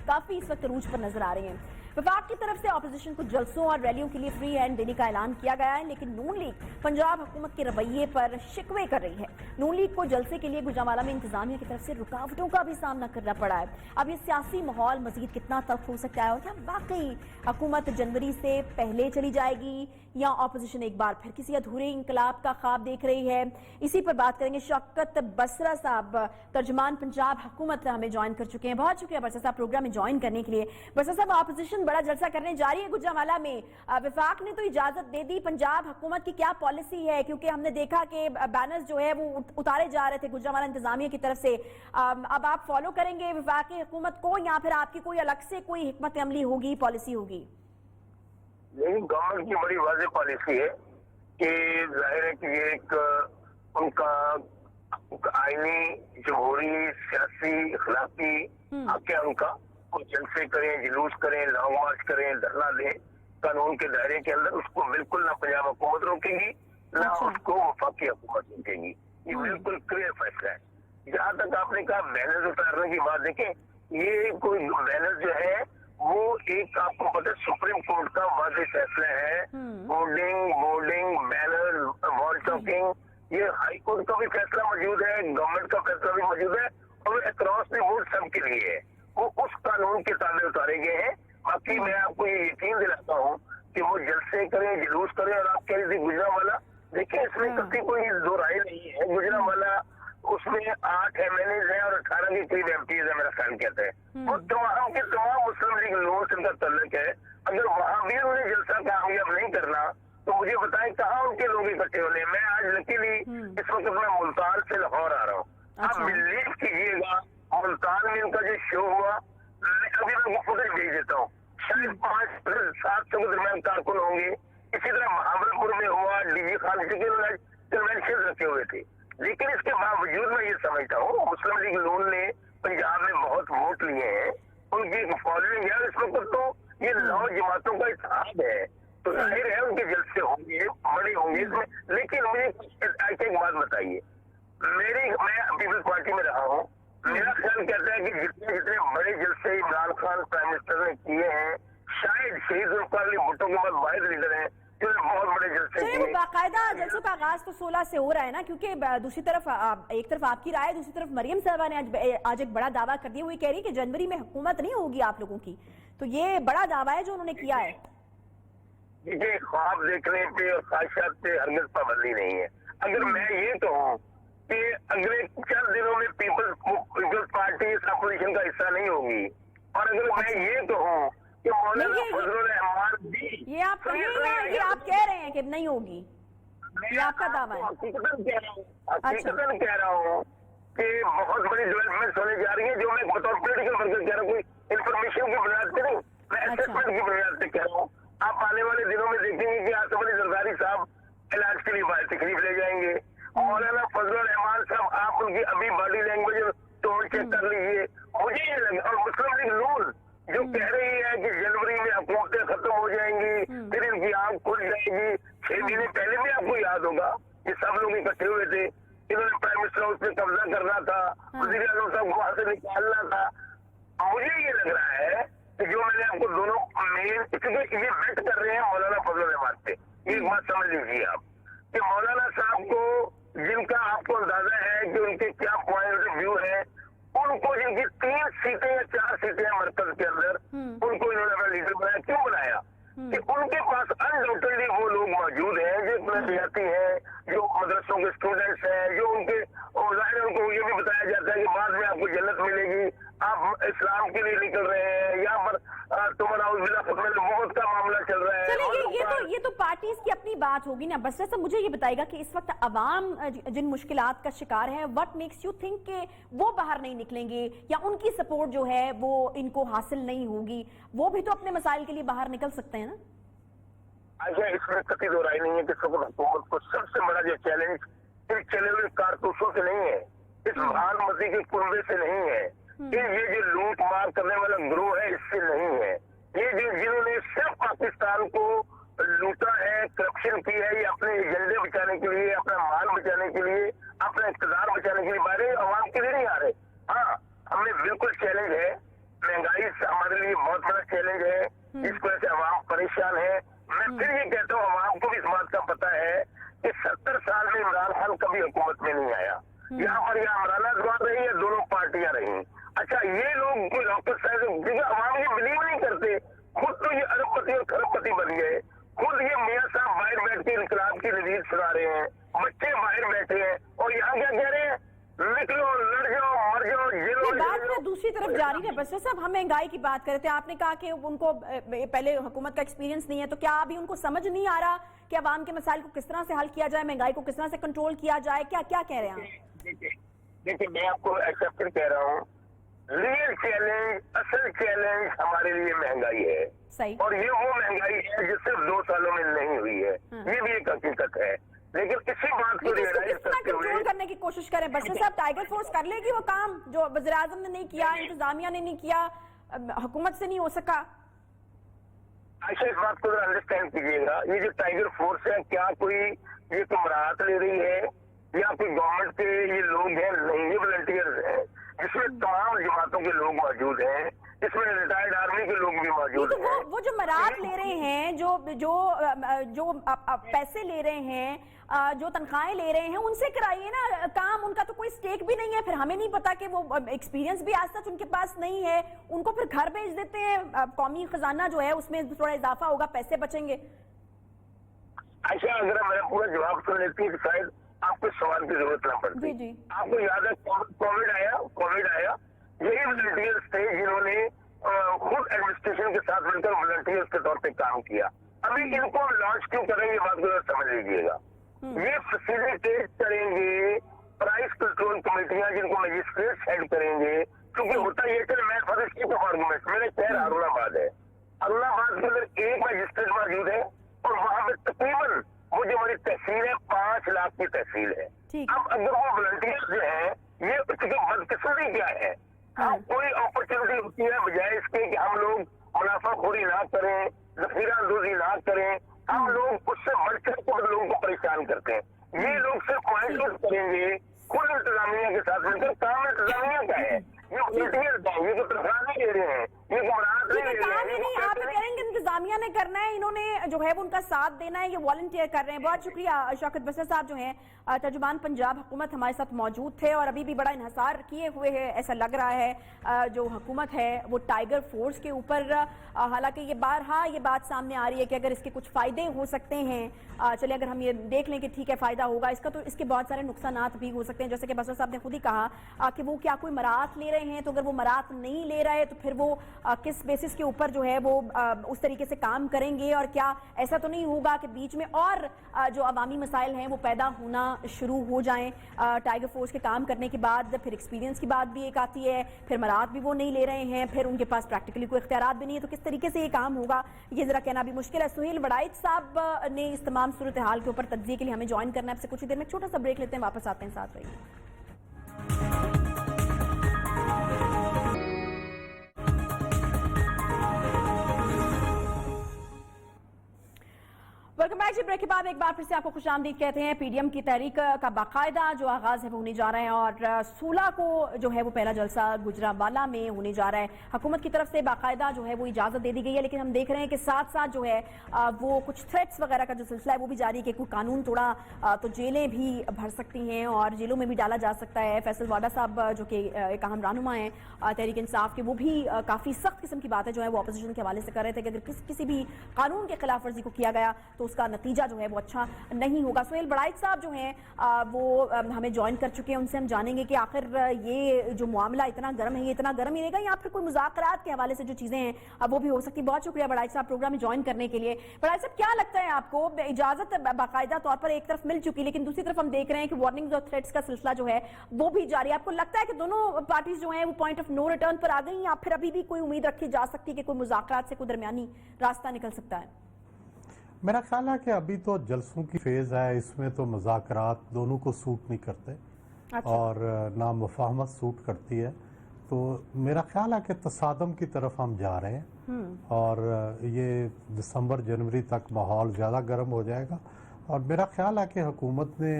B: काफी इस वक्त रूज पर नजर आ रही हैं। वफाक की तरफ से अपोजिशन को जलसों और रैलियों के लिए फ्री हैंड देने का ऐलान किया गया है, लेकिन नून लीग पंजाब हुकूमत के रवैये पर शिकवे कर रही है। नून लीग को जलसे के लिए गुजरांवाला में इंतजामिया की तरफ से रुकावटों का भी सामना करना पड़ा है। अब ये सियासी माहौल मजीद कितना तल्ख हो सकता है और क्या वाकई हुकूमत जनवरी से पहले चली जाएगी या अपोजिशन एक बार फिर किसी अधूरे इंकलाब का ख्वाब देख रही है, इसी पर बात करेंगे। शौकत बसरा साहब तर्जुमान पंजाब हुकूमत हमें ज्वाइन कर चुके हैं। बहुत शुक्रिया बसरा साहब प्रोग्राम में ज्वाइन करने के लिए। बसरा साहब, अपोजिशन बड़ा जलसा करने जा रही है गुजरांवाला में, वफाक ने तो इजाजत दे दी, पंजाब हुकूमत की क्या पॉलिसी है? क्योंकि हमने देखा कि बैनर्स जो है वो उतारे जा रहे थे गुजरांवाला इंतजामिया की तरफ से। अब आप फॉलो करेंगे वफाकी हुकूमत को या फिर आपकी कोई अलग से कोई हिकमत अमली होगी, पॉलिसी होगी?
I: लेकिन गवर्नमेंट की बड़ी वाज़ेह पॉलिसी है कि जाहिर है कि ये एक उनका आईनी, जमहूरी, सियासी, इखलाकी हक है उनका। वो जलसे करें, जुलूस करें, लॉन्ग मार्च करें, धरना दें, कानून के दायरे के अंदर, उसको बिल्कुल ना पंजाब हुकूमत रोकेगी ना उसको वफाकी हुकूमत रोकेगी। ये बिल्कुल क्लियर फैसला है। जहाँ तक आपने कहा बैनर उतारने की बात, देखें ये कोई बैनर जो है वो एक आपको पता है सुप्रीम कोर्ट का वाज़ेह फैसला है। बोर्डिंग, बैनर, वॉल चॉकिंग, ये हाई कोर्ट का भी फैसला मौजूद है, गवर्नमेंट का फैसला भी मौजूद है और अक्रॉस द बोर्ड सबके लिए है। वो उस कानून के ताबे उतारे गए हैं। बाकी मैं आपको ये यकीन दिलाता हूँ कि वो जलसे करें, जुलूस करें। और आप कह रही थी गुजरांवाला, देखिए इसमें कभी कोई दो राय नहीं है। गुजरांवाला उसमें 8 MLA हैं और 18 के करीब MPs है, मेरा ख्याल कहते हैं। वो तमाम के तमाम मुस्लिम लीग लोगों से उनका तल्लुक है। अगर वहां भी उन्हें जलसा कामयाब नहीं करना तो मुझे बताएं कहाँ उनके लोग इकट्ठे होने। मैं आज लकीली इस वक्त मैं मुल्तान से लाहौर आ रहा हूँ। आप बिलीव कीजिएगा मुल्तान में उनका जो शो हुआ, अभी मैं वो फुटेज भेज देता हूँ। शायद 500-700 के दरमियान कारकुन होंगे। इसी तरह भावलपुर में हुआ, डीजी खालसी के कन्वेंशन रखे हुए थे। लेकिन इसके बावजूद मैं ये समझता हूँ मुस्लिम लीग नून ने पंजाब में बहुत वोट लिए हैं, उनकी फॉलोइंग है। इस वक्त तो ये 9 जमातों का इत्तेहाद है, तो जाहिर है उनके जलसे होंगे, बड़े होंगे इसमें। लेकिन मुझे एक बात बताइए, मैं पीपल्स पार्टी में रहा हूँ, मेरा ख्याल कहता है कि जितने बड़े जलसे इमरान खान प्राइम मिनिस्टर ने किए हैं, शायद शहीद जुल्फ़िकार अली भुट्टो के बाद वाहिद लीडर हैं जिन्होंने बहुत बड़े जलसे किए।
B: बाकायदा जलसों का आगाज तो 16 से हो रहा है ना, क्योंकि दूसरी तरफ एक तरफ आपकी राय, दूसरी तरफ मरियम साहबा ने आज एक बड़ा दावा कर दिया। हुई कह रही कि जनवरी में हुकूमत नहीं होगी आप लोगों की, तो ये बड़ा दावा है जो उन्होंने किया है।
I: देखिए ख्वाब देखने पे और ख्वाहिशात पे हरगिज़ पाबंदी नहीं है। अगर मैं ये कहूँ कि अगले चंद दिनों में पीपल्स पार्टी इस अपोजिशन का हिस्सा नहीं होगी, और अगर मैं ये कहूँ कि मौलाना फजलुर रहमान भी,
B: ये आप कह रहे हैं कि नहीं होगी, ये आपका दावा है।
I: हकीकतन कह रहा हूँ कि बहुत बड़ी डेवलपमेंट होने जा रही है, जो मैं बतौर पोलिटिकल वर्कर कह रहा हूँ, कोई इन्फॉर्मेशन की बुनियाद पे नहीं, मैं असेसमेंट की बुनियाद पे कह रहा हूँ। आप आने वाले दिनों में देखेंगे कि आसिफ अली जरदारी साहब इलाज के लिए बाहर तशरीफ ले जाएंगे। मौलाना फजलुर रहमान साहब, आप उनकी अभी बॉडी लैंग्वेज टोन चेक कर लीजिए। मुझे ये लगा, और मुस्लिम लीग नून जो कह रही है कि जनवरी में हुकूमतें खत्म हो जाएंगी, फिर इनकी आंख खुल जाएगी। 6 महीने पहले भी आपको याद होगा कि सब लोग इकट्ठे हुए थे, इन्होंने प्राइम मिनिस्टर हाउस पे कब्जा करना था, वज़ीर आज़म साहब को वहां से निकालना था। मुझे ये लग रहा है कि जो मैंने आपको दोनों मेन, क्योंकि ये बेट कर रहे हैं मौलाना फजलुर रहमान पे। एक बात समझ लीजिए आप कि मौलाना साहब को, जिनका आपको अंदाजा है कि उनके क्या पॉइंट ऑफ व्यू है, उनको जिनकी 3 सीटें या 4 सीटें हैं मरकज के अंदर, उनको इन्होंने अपना लीडर बनाया। क्यों बनाया? कि उनके पास अनडाउटेडली वो लोग मौजूद हैं जो नफसियाती हैं, जो मदरसों के स्टूडेंट्स हैं, जो उनके, और जाहिर उनको ये भी बताया जाता है कि बाद में आपको जन्नत मिलेगी, आप इस्लाम के लिए निकल रहे हैं, यहाँ पर तुम्हारा मौत का मामला चल रहा है।
B: चलिए, ये तो पार्टीज की अपनी बात होगी ना। बस ऐसा मुझे ये बताएगा कि इस वक्त अवाम जिन मुश्किलात का शिकार है, व्हाट मेक्स यू थिंक कि वो बाहर नहीं निकलेंगे या उनकी सपोर्ट जो है वो इनको हासिल नहीं होगी? वो भी तो अपने मसाइल के लिए बाहर निकल सकते हैं ना।
I: अच्छा, इसमें कतई दो राय नहीं है कि हुकूमत को सबसे बड़ा जो चैलेंज इन चले हुए कारतूसों से नहीं है, इस भाल मसीह के कुंबे से नहीं है, ये जो लूट मार करने वाला गिरोह है इससे नहीं है। ये जो जिन्होंने सिर्फ पाकिस्तान को लूटा है, करप्शन की है, ये अपने एजेंडे बचाने के लिए, अपना माल बचाने के लिए, अपना इक़्तिदार बचाने के लिए बारे आवाम के लिए नहीं आ रहे। हाँ, हमें बिल्कुल चैलेंज है, महंगाई हमारे लिए बहुत बड़ा चैलेंज है, इस वजह से आवाम परेशान है। मैं फिर ये कहता हूँ, आवाम को भी इस बात का पता है कि 70 साल में इमरान खान कभी हुकूमत में नहीं आया। यहाँ पर या इमरान खान रही या दोनों पार्टियां रही। अच्छा, ये लोग कोई डॉक्टर साहब क्योंकि आवाम ये बिलीव नहीं करते, खुद तो ये अरबपति और खरबपति बन गए, खुद ये मियाँ साहब बाहर बैठ के इनकलाब की नजीर सुना रहे हैं, बच्चे बाहर बैठे हैं और यहाँ क्या कह रहे हैं, निकलो, लड़ जाओ, मर जाओ, जेलों में
B: बात में दूसरी तरफ जारी है। बस साहब, हम महंगाई की बात कर रहे थे, आपने कहा कि उनको पहले हुकूमत का एक्सपीरियंस नहीं है, तो क्या अभी उनको समझ नहीं आ रहा कि अवाम के मसाइल को किस तरह से हल किया जाए, महंगाई को किस तरह से कंट्रोल किया जाए? क्या क्या कह रहे हैं आप?
I: देखिए, मैं आपको ऐसा फिर कह रहा हूँ, रियल चैलेंज, असल चैलेंज हमारे लिए महंगाई है।
B: सही।
I: और ये वो महंगाई है जो सिर्फ 2 सालों में नहीं हुई है, ये भी एक हकीकत है। लेकिन इसी बात को
B: किस तरह कंट्रोल करने की कोशिश करें? बस साहब, टाइगर फोर्स कर लेगी वो काम जो वज़ीर आज़म ने नहीं किया, इंतजामिया ने नहीं किया, हुकूमत से नहीं हो सका?
I: अच्छा, इस बात को अंडरस्टैंड कीजिएगा, ये जो टाइगर फोर्स है, क्या कोई ये मराहत ले रही है या कोई गवर्नमेंट के ये लोग हैं? नहीं, ये वॉलंटियर्स हैं, जिसमें तमाम जमातों के लोग मौजूद हैं, इसमें रिटायर्ड आर्मी के लोग भी मौजूद हैं।
B: वो जो मराहत ले रहे हैं, जो पैसे ले रहे हैं, जो तनख्वाहें ले रहे हैं, उनसे कराइए ना काम। उनका तो कोई स्टेक भी नहीं है, फिर हमें नहीं पता कि वो एक्सपीरियंस भी आज तक उनके पास नहीं है, उनको फिर घर भेज देते हैं, कौमी खजाना जो है उसमें थोड़ा इजाफा होगा, पैसे बचेंगे।
I: अच्छा, अगर मेरा पूरा जवाब सुन लेती है तो शायद आपको सवाल की जरूरत ना पड़ती।
B: जी।
I: आपको याद है कोविड आया, यही वॉलंटियर्स थे जिन्होंने खुद एडमिनिस्ट्रेशन के साथ मिलकर वॉलंटियर्स के तौर पे काम किया। अभी इनको लॉन्च क्यों करेंगे, बात को समझ लीजिएगा। ये फैसिलिटेट करेंगे प्राइस कंट्रोल कमेटियां, जिनको मजिस्ट्रेट हेड करेंगे, क्योंकि होता ये कि मैं फॉर स्टेट ऑफ आर्गूमेंट, मेरे शहर अरुणाबाद है, अरुणाबाद के अंदर एक मजिस्ट्रेट मौजूद है और वहां पे तकरीबन वो जो हमारी तहसील है 5 लाख की तहसील है। अब अगर वो वॉलंटियर्स जो है, ये बदकिस्मती क्या है, कोई अपॉर्चुनिटी होती है बजाय इसके कि हम लोग मुनाफाखोरी ना करें, जखीरा अंदोजी ना करें, हम लोग उससे बढ़कर खुद लोगों को परेशान करते हैं। ये लोग सिर्फ पॉइंट करेंगे, खुद इंतजामिया के साथ मिलकर, काम इंतजामिया का है, ये वॉलंटियर्स हैं, ये तो तनख्वाह नहीं ले रहे हैं, ये गुमराह नहीं ले रहे हैं।
B: आप करेंगे इंतजामिया ने करना है, इन्होंने जो है वो उनका साथ देना है, ये वॉलंटियर कर रहे हैं। बहुत शुक्रिया शौकत बसर साहब जो हैं तर्जुमान पंजाब हुकूमत, हमारे साथ मौजूद थे और अभी भी बड़ा इन्हसार किए हुए है, ऐसा लग रहा है जो हुकूमत है वो टाइगर फोर्स के ऊपर। हालांकि ये बात सामने आ रही है कि अगर इसके कुछ फ़ायदे हो सकते हैं, चलिए अगर हम ये देख लें कि ठीक है फ़ायदा होगा इसका, तो इसके बहुत सारे नुकसानात भी हो सकते हैं। जैसे कि बसर साहब ने खुद ही कहा कि वो क्या कोई मराहत ले रहे हैं, तो अगर वो मराहत नहीं ले रहे तो फिर वो किस बेसिस के ऊपर जो है वो उस तरीके से काम करेंगे, और क्या ऐसा तो नहीं होगा कि बीच में और जो अवामी मसाइल हैं वो पैदा होना शुरू हो जाएं टाइगर फोर्स के काम करने के बाद? फिर एक्सपीरियंस की बात भी एक आती है, फिर मराहत भी वो नहीं ले रहे हैं, फिर उनके पास प्रैक्टिकली कोई इख्तियारात भी नहीं है, तो किस तरीके से ये काम होगा ये जरा कहना भी मुश्किल है। सुहेल वड़ाइच साहब ने इस तमाम सूरत हाल के ऊपर तज्जिए के लिए हमें ज्वाइन करना है। आपसे कुछ ही देर में छोटा सा ब्रेक लेते हैं, वापस आते हैं, साथ रहिए। Welcome back. ब्रेक के बाद एक बार फिर से आपको खुशामदीद कहते हैं। पीडीएम की तहरीक का बाकायदा जो आगाज है वो होने जा रहा है और 16 को जो है वो पहला जलसा गुजरांवाला में होने जा रहा है। हुकूमत की तरफ से बाकायदा जो है वो इजाजत दे दी गई है, लेकिन हम देख रहे हैं कि साथ साथ जो है वो कुछ थ्रेट्स वगैरह का जो सिलसिला है वो भी जारी है कि कोई कानून तोड़ा तो जेलें भी भर सकती हैं और जेलों में भी डाला जा सकता है। फैसल वाडा साहब जो कि एक अहम रहनुमा है तहरीक इंसाफ के, वो भी काफ़ी सख्त किस्म की बातें जो है वो अपोजिशन के हवाले से कर रहे थे कि अगर किसी भी कानून के खिलाफ वर्जी को किया गया तो उसका नतीजा जो है वो अच्छा नहीं होगा। सुहेल वड़ाइच साहब जो हैं वो हमें ज्वाइन कर चुके हैं, उनसे हम जानेंगे कि आखिर ये जो मामला इतना गर्म है ये इतना गर्म ही रहेगा या फिर कोई मुज़ाकरात के हवाले से जो चीजें हैं वो भी हो सकती है। बहुत शुक्रिया वड़ाइच साहब प्रोग्राम में ज्वाइन करने के लिए। वड़ाइच साहब, क्या लगता है आपको, इजाजत बाकायदा तौर पर एक तरफ मिल चुकी लेकिन दूसरी तरफ हम देख रहे हैं कि वार्निंग्स और थ्रेट्स का सिलसिला जो है वो भी जारी है। आपको लगता है कि दोनों पार्टीज जो है वो पॉइंट ऑफ नो रिटर्न पर आ गई या फिर अभी भी कोई उम्मीद रखी जा सकती है कि कोई मुज़ाकरात से कोई दरमियानी रास्ता निकल सकता है?
J: मेरा ख्याल है कि अभी तो जलसों की फेज़ है, इसमें तो मुज़ाकरात दोनों को सूट नहीं करते। اور نامفاہمت سوٹ کرتی ہے. تو میرا خیال ہے کہ تصادم کی طرف ہم جا رہے ہیں اور یہ دسمبر جنوری تک ماحول زیادہ گرم ہو جائے گا. اور میرا خیال ہے کہ حکومت نے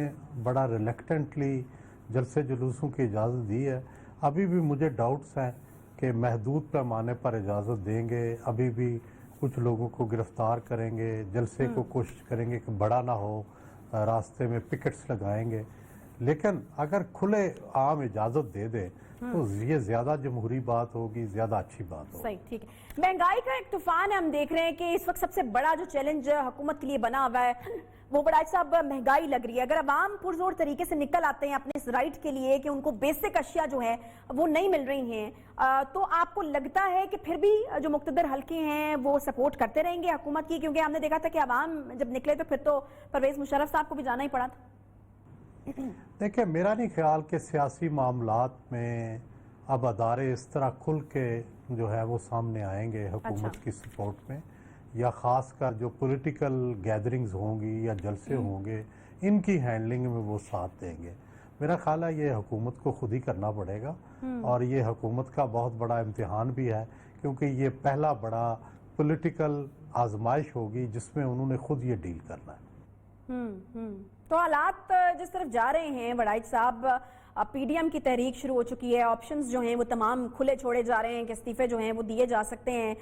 J: بڑا ریلیکٹنٹلی جلسے جلوسوں کی اجازت دی ہے. ابھی بھی مجھے ڈاؤٹس ہیں کہ محدود پیمانے پر اجازت دیں گے. ابھی بھی کچھ لوگوں کو گرفتار کریں گے. جلسے کو کوشش کریں گے کہ بڑا نہ ہو, راستے میں پکٹس لگائیں گے. لیکن اگر کھلے عام اجازت دے دے تو یہ زیادہ جمہوری بات ہوگی, زیادہ اچھی بات ہوگی.
B: صحیح, ٹھیک ہے. مہنگائی کا ایک طوفان ہے, ہم دیکھ رہے ہیں کہ اس وقت سب سے بڑا جو چیلنج حکومت کے لیے بنا ہوا ہے وہ بڑا صاحب مہنگائی لگ رہی ہے. اگر عوام پرزور طریقے سے نکل آتے ہیں اپنے اس رائٹ کے لیے کہ ان کو بیسک اشیاء جو ہے وہ نہیں مل رہی ہیں, تو آپ کو لگتا ہے کہ پھر بھی جو مقتدر حلقے ہیں وہ سپورٹ کرتے رہیں گے حکومت کی؟ کیونکہ ہم نے دیکھا تھا کہ عوام جب نکلے تو پھر تو پرویز مشرف صاحب کو بھی جانا ہی پڑا تھا.
J: دیکھیں, میرا نہیں خیال کہ سیاسی معاملات میں اب ادارے اس طرح کھل کے جو ہے وہ سامنے آئیں گے حکومت کی سپورٹ میں, یا خاص کر جو پولیٹیکل گیدرنگز ہوں گی یا جلسے ہوں گے ان کی ہینڈلنگ میں وہ ساتھ دیں گے. میرا خیال ہے یہ حکومت کو خود ہی کرنا پڑے گا, اور یہ حکومت کا بہت بڑا امتحان بھی ہے کیونکہ یہ پہلا بڑا پولیٹیکل آزمائش ہوگی جس میں انہوں نے خود یہ ڈیل کرنا ہے.
B: تو حالات جس طرف جا رہے ہیں وڑائچ صاحب, پی ڈی ایم کی تحریک شروع ہو چکی ہے, آپشنز جو ہیں وہ تمام کھلے چھوڑے جا رہے ہیں کہ استعفے جو ہیں وہ دیے جا سکتے ہیں.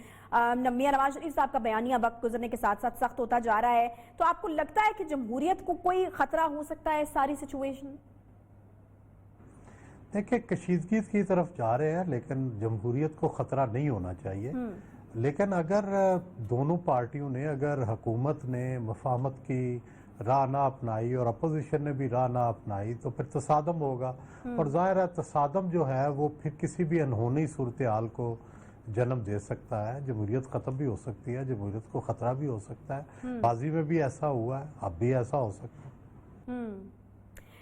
B: میاں نواز شریف صاحب کا بیانیہ وقت گزرنے کے ساتھ ساتھ سخت ہوتا جا رہا ہے. تو آپ کو لگتا ہے کہ جمہوریت کو کوئی خطرہ ہو سکتا ہے اس ساری سچویشن؟
J: دیکھیں, کشیدگی کی طرف جا رہے ہیں لیکن جمہوریت کو خطرہ نہیں ہونا چاہیے. لیکن اگر دونوں پارٹیوں نے, اگر حکومت نے مفاہمت کی راہ نہ اپنائی اور اپوزیشن نے بھی راہ نہ اپنائی تو پھر تصادم ہوگا. اور ظاہر ہے تصادم جو ہے وہ پھر کسی بھی انہونی صورتحال کو جنم دے سکتا ہے. جمہوریت ختم بھی ہو سکتی ہے, جمہوریت کو خطرہ بھی ہو سکتا ہے. ماضی میں بھی ایسا ہوا ہے, اب بھی ایسا ہو سکتا ہے.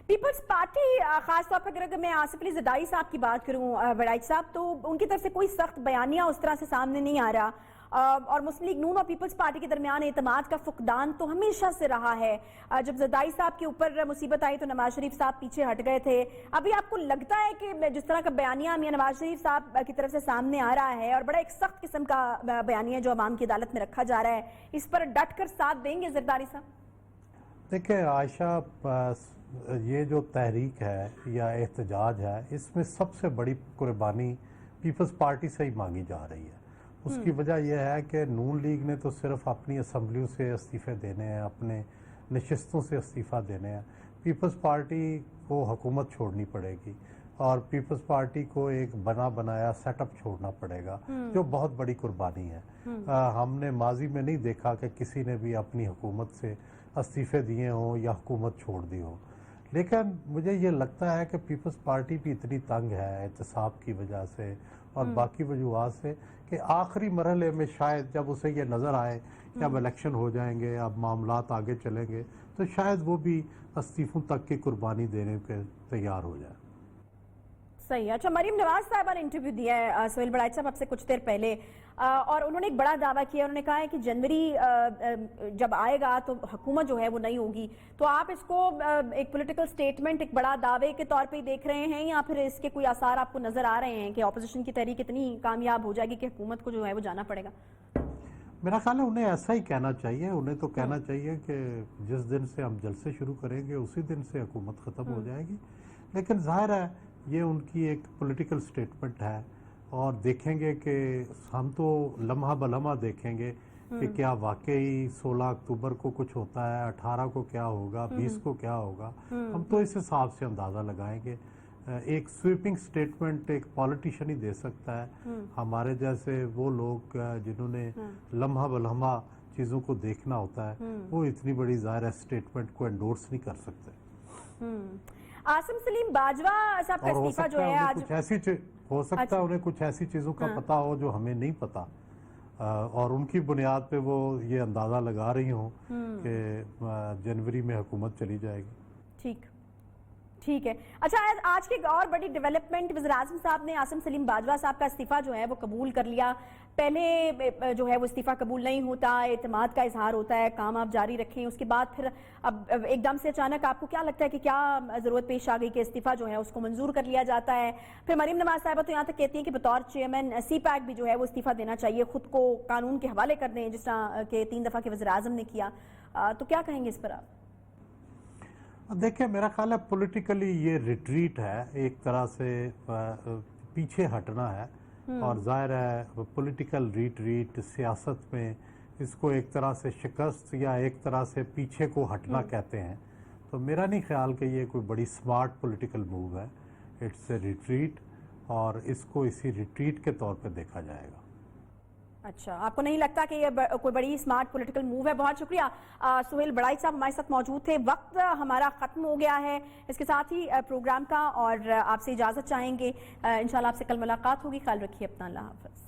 B: پیپلز پارٹی, خاص طور پر اگر میں آصف علی زرداری صاحب کی بات کروں وڑائچ صاحب, تو ان کی طرف سے کوئی سخت بیانیہ اس طرح سے سامنے نہیں آ رہا. اور مسلم لیگ نون اور پیپلز پارٹی کے درمیان اعتماد کا فقدان تو ہمیشہ سے رہا ہے. جب زرداری صاحب کے اوپر مصیبت آئی تو نواز شریف صاحب پیچھے ہٹ گئے تھے. ابھی آپ کو لگتا ہے کہ جس طرح کا بیانیہ میاں نواز شریف صاحب کی طرف سے سامنے آ رہا ہے اور بڑا ایک سخت قسم کا بیانیہ جو عوام کی عدالت میں رکھا جا رہا ہے, اس پر ڈٹ کر ساتھ دیں گے زرداری صاحب؟
J: دیکھیں عائشہ, یہ جو تحریک ہے یا احتجاج ہے اس میں سب سے بڑی قربانی پیپلز پارٹی سے ہی مانگی جا رہی ہے. اس کی وجہ یہ ہے کہ نون لیگ نے تو صرف اپنی اسمبلیوں سے استعفے دینے ہیں, اپنے نشستوں سے استعفیٰ دینے ہیں. پیپلز پارٹی کو حکومت چھوڑنی پڑے گی اور پیپلز پارٹی کو ایک بنا بنایا سیٹ اپ چھوڑنا پڑے گا, جو بہت بڑی قربانی ہے. ہم نے ماضی میں نہیں دیکھا کہ کسی نے بھی اپنی حکومت سے استعفے دیے ہوں یا حکومت چھوڑ دی ہو. لیکن مجھے یہ لگتا ہے کہ پیپلز پارٹی بھی اتنی تنگ ہے احتساب کی وجہ سے اور باقی وجوہات سے کہ آخری مرحلے میں شاید جب اسے یہ نظر آئے کہ اب الیکشن ہو جائیں گے, اب معاملات آگے چلیں گے, تو شاید وہ بھی استعفوں تک کی قربانی دینے کے تیار ہو جائے.
B: صحیح. اچھا, مریم نواز صاحبہ نے انٹرویو دیا ہے سہیل وڑائچ صاحب اب سے کچھ دیر پہلے, اور انہوں نے ایک بڑا دعویٰ کیا. انہوں نے کہا ہے کہ جنوری جب آئے گا تو حکومت جو ہے وہ نہیں ہوگی. تو آپ اس کو ایک پولیٹیکل سٹیٹمنٹ, ایک بڑا دعوے کے طور پہ دیکھ رہے ہیں, یا پھر اس کے کوئی آثار آپ کو نظر آ رہے ہیں کہ اپوزیشن کی تحریک اتنی کامیاب ہو جائے گی کہ حکومت کو جو ہے وہ جانا پڑے گا؟
J: میرا خیال ہے انہیں ایسا ہی کہنا چاہیے. انہیں تو کہنا چاہیے کہ جس دن سے ہم جلسے شروع کریں گے اسی دن سے حکومت ختم ہو جائے گی. لیکن ظاہر ہے یہ ان کی ایک پولیٹیکل سٹیٹمنٹ ہے, اور دیکھیں گے کہ ہم تو لمحہ بلمحہ دیکھیں گے کہ کیا واقعی 16 اکتوبر کو کچھ ہوتا ہے, 18 کو کیا ہوگا, 20 کو کیا ہوگا. ہم تو اس حساب سے اندازہ لگائیں گے. ایک سویپنگ سٹیٹمنٹ ایک پالیٹیشین ہی دے سکتا ہے. ہمارے جیسے وہ لوگ جنہوں نے لمحہ بلمحہ چیزوں کو دیکھنا ہوتا ہے وہ اتنی بڑی ظاہر سٹیٹمنٹ کو انڈورس نہیں کر سکتے.
B: عاصم سلیم باجوہ صاحب کا استعفیٰ جو ہے آج
J: ہو سکتا ہے انہیں کچھ ایسی چیزوں کا پتہ ہو جو ہمیں نہیں پتا, اور ان کی بنیاد پہ وہ یہ اندازہ لگا رہی ہوں کہ جنوری میں حکومت چلی جائے گی.
B: ٹھیک ٹھیک ہے. اچھا, آج کی ایک اور بڑی ڈیولپمنٹ, وزیراعظم صاحب نے عاصم سلیم باجوہ صاحب کا استعفیٰ جو ہے وہ قبول کر لیا. پہلے جو ہے وہ استعفیٰ قبول نہیں ہوتا, اعتماد کا اظہار ہوتا ہے, کام آپ جاری رکھیں, اس کے بعد پھر اب ایک دم سے اچانک آپ کو کیا لگتا ہے کہ کیا ضرورت پیش آ گئی کہ استعفیٰ جو ہے اس کو منظور کر لیا جاتا ہے؟ پھر مریم نواز صاحبہ تو یہاں تک کہتی ہیں کہ بطور چیئرمین سی پیک بھی جو ہے وہ استعفیٰ دینا چاہیے, خود کو قانون کے حوالے کر دیں جس طرح کہ 3 دفعہ کے وزیراعظم نے کیا. تو کیا کہیں گے اس پر آپ؟
J: دیکھیں, میرا خیال ہے پولیٹیکلی یہ ریٹریٹ ہے, ایک طرح سے پیچھے ہٹنا ہے, اور ظاہر ہے پولیٹیکل ریٹریٹ سیاست میں اس کو ایک طرح سے شکست یا ایک طرح سے پیچھے کو ہٹنا کہتے ہیں. تو میرا نہیں خیال کہ یہ کوئی بڑی سمارٹ پولیٹیکل موو ہے. اٹس اے ریٹریٹ, اور اس کو اسی ریٹریٹ کے طور پہ دیکھا جائے گا.
B: اچھا, آپ کو نہیں لگتا کہ یہ کوئی بڑی سمارٹ پولیٹیکل موو ہے؟ بہت شکریہ. سہیل بڑائی صاحب ہمارے ساتھ موجود تھے. وقت ہمارا ختم ہو گیا ہے اس کے ساتھ ہی پروگرام کا, اور آپ سے اجازت چاہیں گے. انشاءاللہ آپ سے کل ملاقات ہوگی. خیال رکھیے اپنا. اللہ حافظ.